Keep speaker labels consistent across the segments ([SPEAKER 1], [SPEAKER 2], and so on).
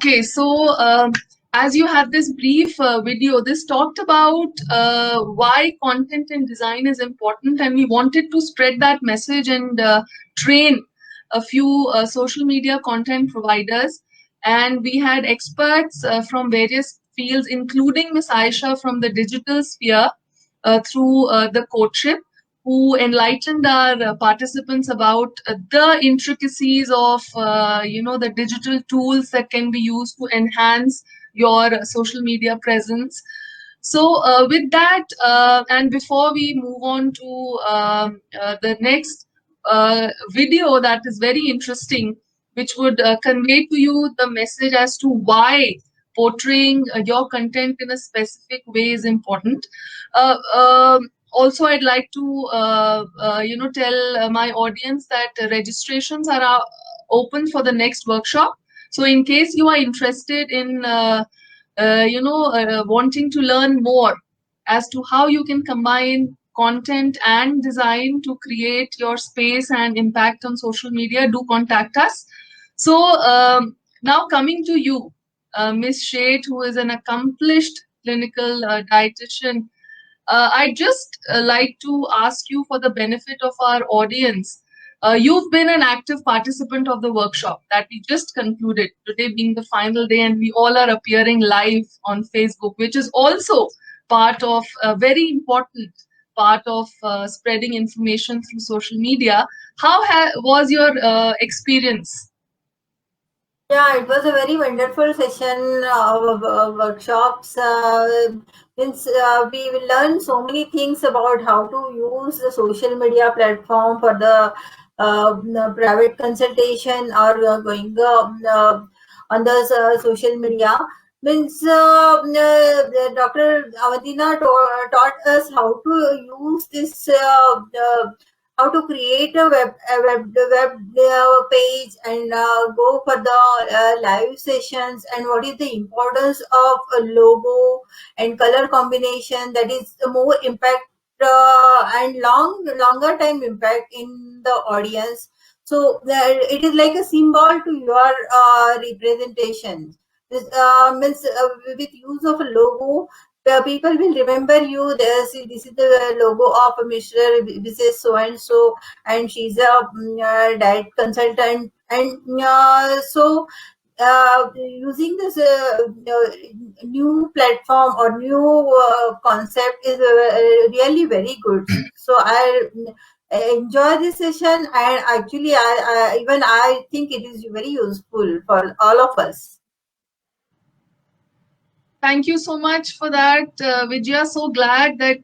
[SPEAKER 1] Okay, so as you had this brief video, this talked about why content and design is important, and we wanted to spread that message and train a few social media content providers. And we had experts from various fields, including Miss Aisha from the digital sphere through the courtship, who enlightened our participants about the intricacies of the digital tools that can be used to enhance your social media presence. So with that, and before we move on to the next video that is very interesting, which would convey to you the message as to why portraying your content in a specific way is important. Also, I'd like to tell my audience that registrations are open for the next workshop. So in case you are interested in wanting to learn more as to how you can combine content and design to create your space and impact on social media, do contact us. So now coming to you, Ms. Shade, who is an accomplished clinical dietitian, I'd just like to ask you, for the benefit of our audience, you've been an active participant of the workshop that we just concluded, today being the final day, and we all are appearing live on Facebook, which is also part of a very important part of spreading information through social media. How was your experience?
[SPEAKER 2] Yeah, it was a very wonderful session of workshops. Since we will learn so many things about how to use the social media platform for the private consultation or going on the social media. Means Dr. Avantina taught us how to use this how to create a web page and go for the live sessions, and what is the importance of a logo and color combination that is the more impact and longer time impact in the audience. So it is like a symbol to your representation. This means with use of a logo, people will remember you. This is the logo of Mr. Mrs. So and so, and she's a diet consultant. And using this new platform or new concept is really very good. So I enjoy this session, and actually, I think it is very useful for all of us.
[SPEAKER 1] Thank you so much for that, Vijaya. So glad that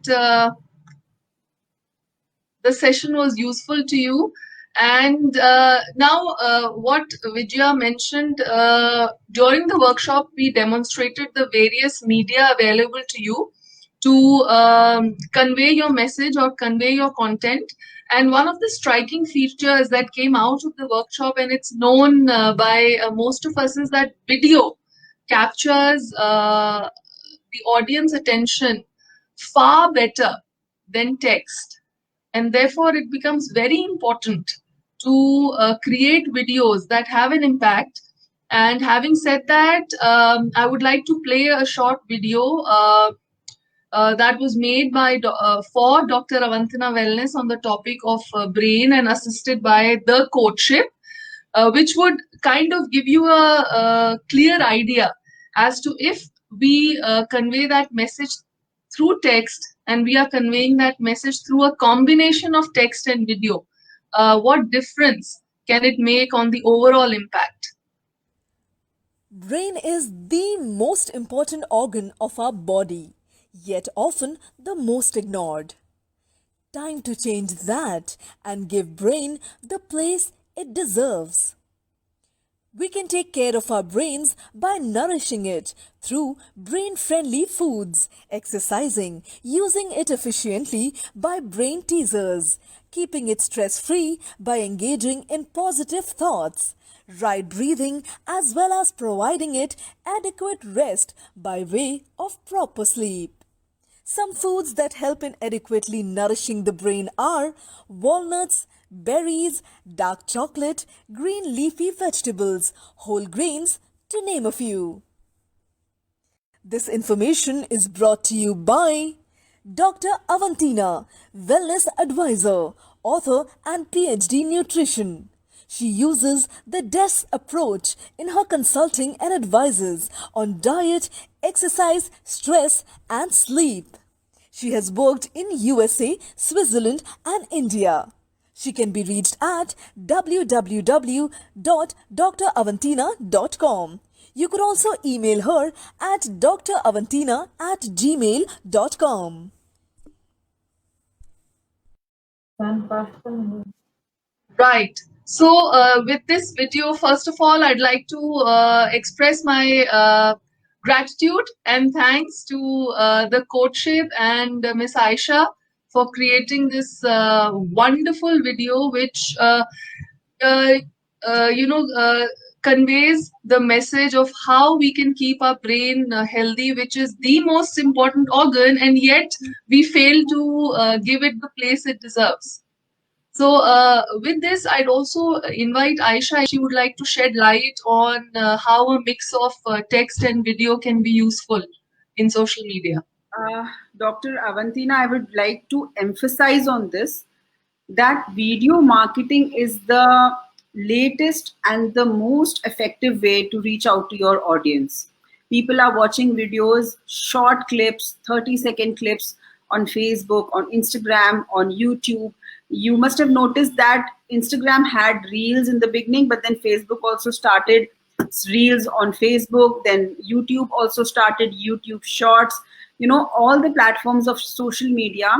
[SPEAKER 1] the session was useful to you. And now, what Vijaya mentioned, during the workshop, we demonstrated the various media available to you to convey your message or convey your content. And one of the striking features that came out of the workshop, and it's known by most of us, is that video captures the audience attention far better than text, and therefore it becomes very important to create videos that have an impact. And having said that, I would like to play a short video that was made by for Dr. Avantina Wellness on the topic of brain, and assisted by the courtship, which would kind of give you a clear idea as to, if we convey that message through text and we are conveying that message through a combination of text and video, what difference can it make on the overall impact?
[SPEAKER 3] Brain is the most important organ of our body, yet often the most ignored. Time to change that and give brain the place it deserves. We can take care of our brains by nourishing it through brain-friendly foods, exercising, using it efficiently by brain teasers, keeping it stress-free by engaging in positive thoughts, right breathing, as well as providing it adequate rest by way of proper sleep. Some foods that help in adequately nourishing the brain are walnuts, berries, dark chocolate, green leafy vegetables, whole grains, to name a few. This information is brought to you by Dr. Avantina, Wellness Advisor, author and PhD Nutrition. She uses the DES approach in her consulting and advises on diet, exercise, stress and sleep. She has worked in USA, Switzerland and India. She can be reached at www.dravantina.com. You could also email her at dravantina@gmail.com.
[SPEAKER 1] Right. So, with this video, first of all, I'd like to express my gratitude and thanks to the courtship and Miss Aisha for creating this wonderful video, which uh, you know conveys the message of how we can keep our brain healthy, which is the most important organ, and yet we fail to give it the place it deserves. So, with this, I'd also invite Aisha if she would like to shed light on how a mix of text and video can be useful in social media.
[SPEAKER 4] Dr. Avantina, I would like to emphasize on this that video marketing is the latest and the most effective way to reach out to your audience. People are watching videos, short clips, 30-second clips on Facebook, on Instagram, on YouTube. You must have noticed that Instagram had reels in the beginning, but then Facebook also started reels on Facebook. Then YouTube also started YouTube shorts. All the platforms of social media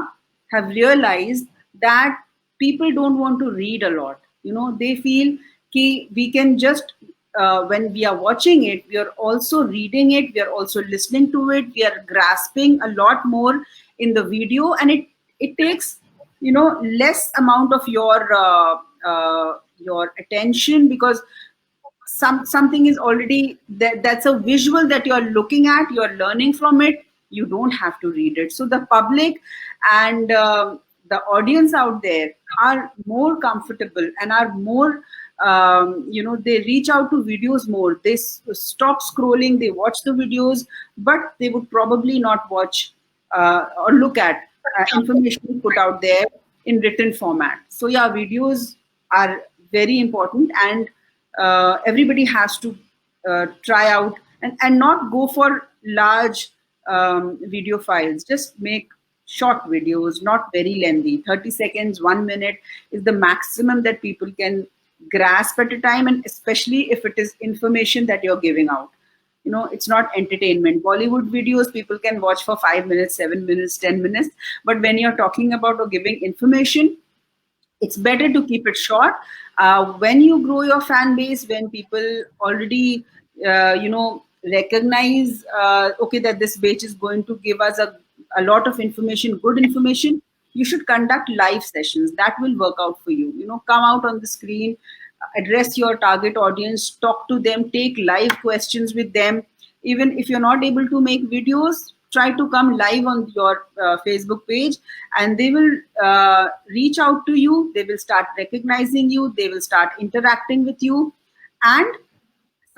[SPEAKER 4] have realized that people don't want to read a lot. They feel we can just, when we are watching it, we are also reading it, we are also listening to it, we are grasping a lot more in the video, and it takes less amount of your attention, because something is already that's a visual that you're looking at, you're learning from it, you don't have to read it. So the public and the audience out there are more comfortable and are more they reach out to videos more. They stop scrolling, they watch the videos, but they would probably not watch or look at information put out there in written format. So yeah, videos are very important, and everybody has to try out and not go for large video files. Just make short videos, not very lengthy. 30 seconds, 1 minute is the maximum that people can grasp at a time, and especially if it is information that you're giving out. It's not entertainment. Bollywood videos people can watch for 5 minutes, 7 minutes, 10 minutes. But when you're talking about or giving information, it's better to keep it short. When you grow your fan base, when people already, recognize, okay, that this page is going to give us a lot of information, good information, you should conduct live sessions. That will work out for you. Come out on the screen, address your target audience, talk to them, take live questions with them. Even if you're not able to make videos, try to come live on your Facebook page, and they will reach out to you. They will start recognizing you. They will start interacting with you, and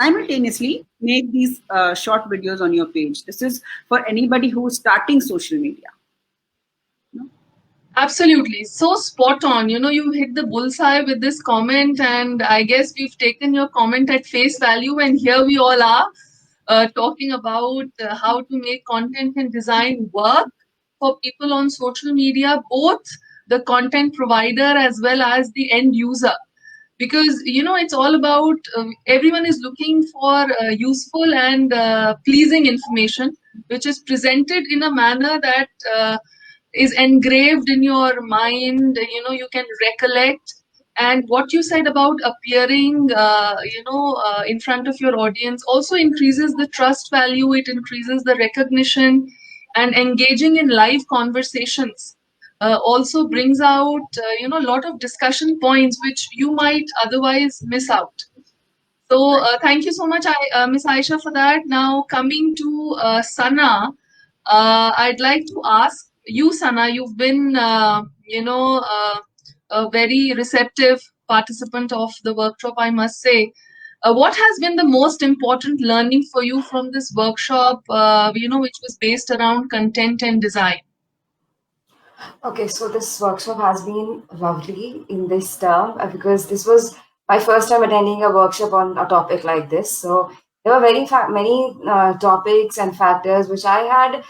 [SPEAKER 4] simultaneously make these short videos on your page. This is for anybody who is starting social media.
[SPEAKER 1] Absolutely. So spot on. You hit the bullseye with this comment, and I guess we've taken your comment at face value, and here we all are talking about how to make content and design work for people on social media, both the content provider as well as the end user. Because, it's all about everyone is looking for useful and pleasing information, which is presented in a manner that is engraved in your mind, you can recollect. And what you said about appearing, in front of your audience also increases the trust value, it increases the recognition, and engaging in live conversations also brings out, a lot of discussion points which you might otherwise miss out. So thank you so much, Miss Aisha, for that. Now coming to Sana, I'd like to ask you, Sana, you've been, a very receptive participant of the workshop, I must say. What has been the most important learning for you from this workshop, which was based around content and design?
[SPEAKER 5] Okay, so this workshop has been lovely in this term because this was my first time attending a workshop on a topic like this. So there were many topics and factors which I had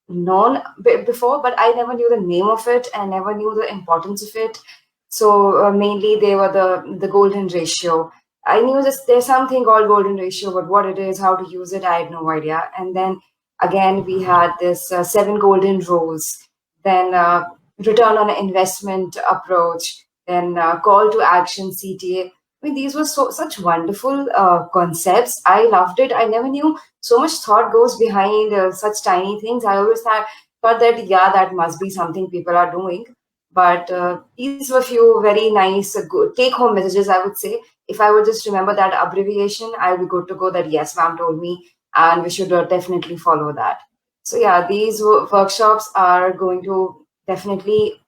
[SPEAKER 5] known before, but I never knew the name of it and never knew the importance of it. So mainly they were the golden ratio. I knew this there's something called golden ratio, but what it is, how to use it, I had no idea. And then again we had this seven golden rules, then return on investment approach, then call to action CTA. I mean, these were such wonderful concepts. I loved it. I never knew so much thought goes behind such tiny things. I always thought that, yeah, that must be something people are doing. But these were few very nice, good take-home messages, I would say. If I would just remember that abbreviation, I would be good to go that, yes, ma'am told me, and we should definitely follow that. So yeah, these workshops are going to definitely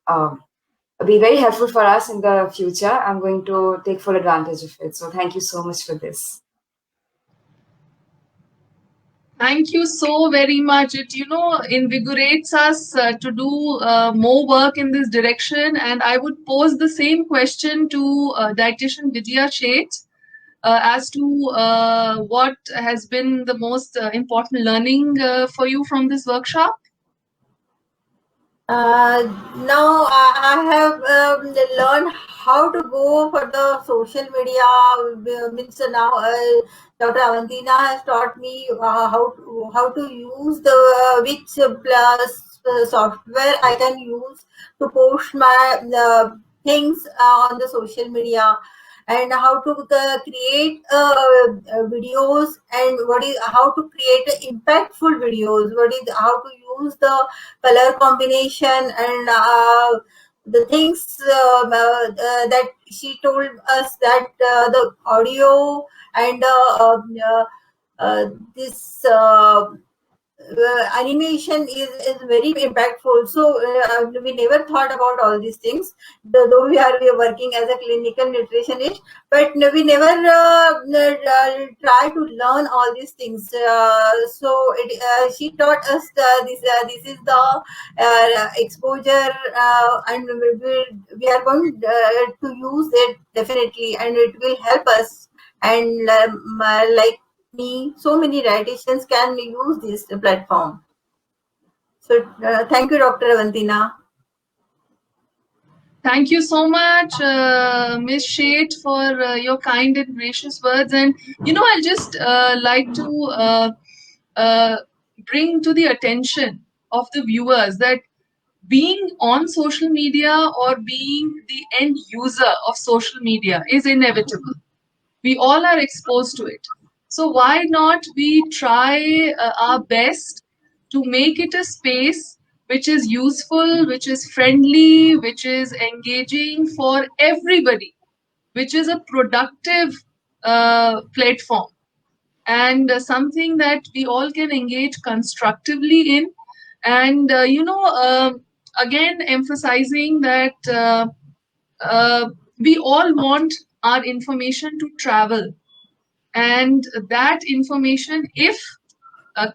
[SPEAKER 5] be very helpful for us in the future. I'm going to take full advantage of it. So thank you so much for this.
[SPEAKER 1] Thank you so very much. It invigorates us to do more work in this direction. And I would pose the same question to dietitian Vidya Sheth as to what has been the most important learning for you from this workshop.
[SPEAKER 2] Now I have learned how to go for the social media. Means now Dr. Avantina has taught me how to use the which plus software I can use to post my things on the social media, and how to create videos, and how to create impactful videos. How to use the color combination, and the things that she told us, that the audio and this animation is very impactful. So we never thought about all these things, though we are working as a clinical nutritionist, but we never try to learn all these things. So she taught us this is the exposure, and we are going to use it definitely, and it will help us. And like me, so many dietitians can use this platform. So thank you, Dr. Avantina.
[SPEAKER 1] Thank you so much, Ms. Sheth, for your kind and gracious words. And I'll just like to bring to the attention of the viewers that being on social media or being the end user of social media is inevitable. We all are exposed to it. So why not we try our best to make it a space which is useful, which is friendly, which is engaging for everybody, which is a productive platform, and something that we all can engage constructively in. And again emphasizing that we all want our information to travel, and that information, if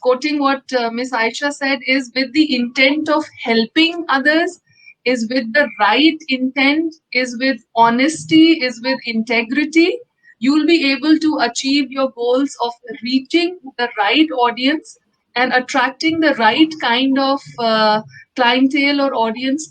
[SPEAKER 1] quoting what Miss Aisha said, is with the intent of helping others, is with the right intent, is with honesty, is with integrity, you'll be able to achieve your goals of reaching the right audience and attracting the right kind of clientele or audience